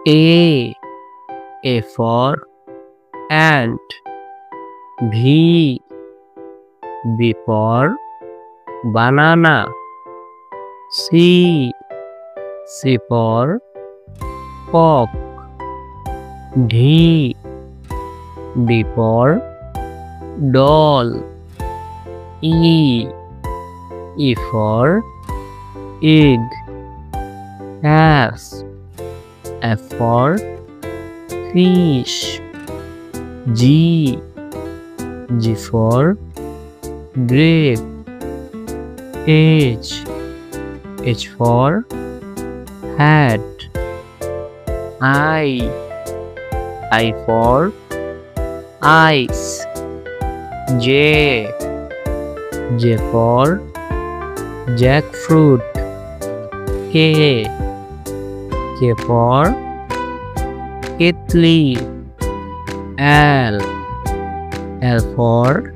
A. A for ant. B. B for banana. C. C for cock. D. D for doll. E. E for egg. F. F for fish. G. G for grape. H. H for hat. I. I for ice. J. J for jackfruit. K. K for kettle. L. L for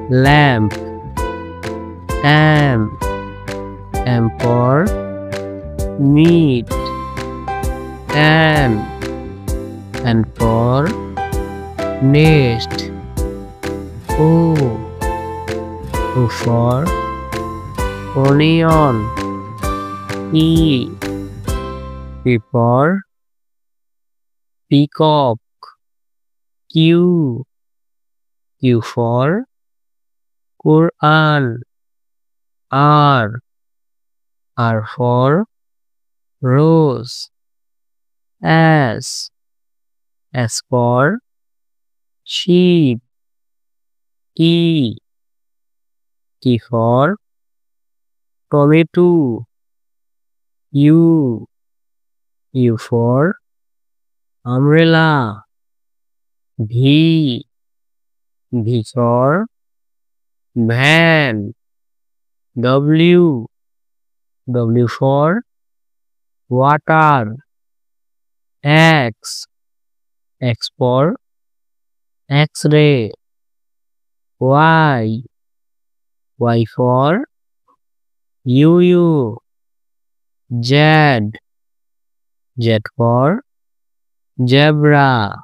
lamp. M. M for meat. N. N for nest. O. O for onion. P. P for peacock. Q. Q for Quran. R. R for rose. S. S for sheep. T. T for tomato. U. U for umbrella. V. V for van. W. W for water. X. X for X-ray. Y. Y for UU. Z. Z for zebra.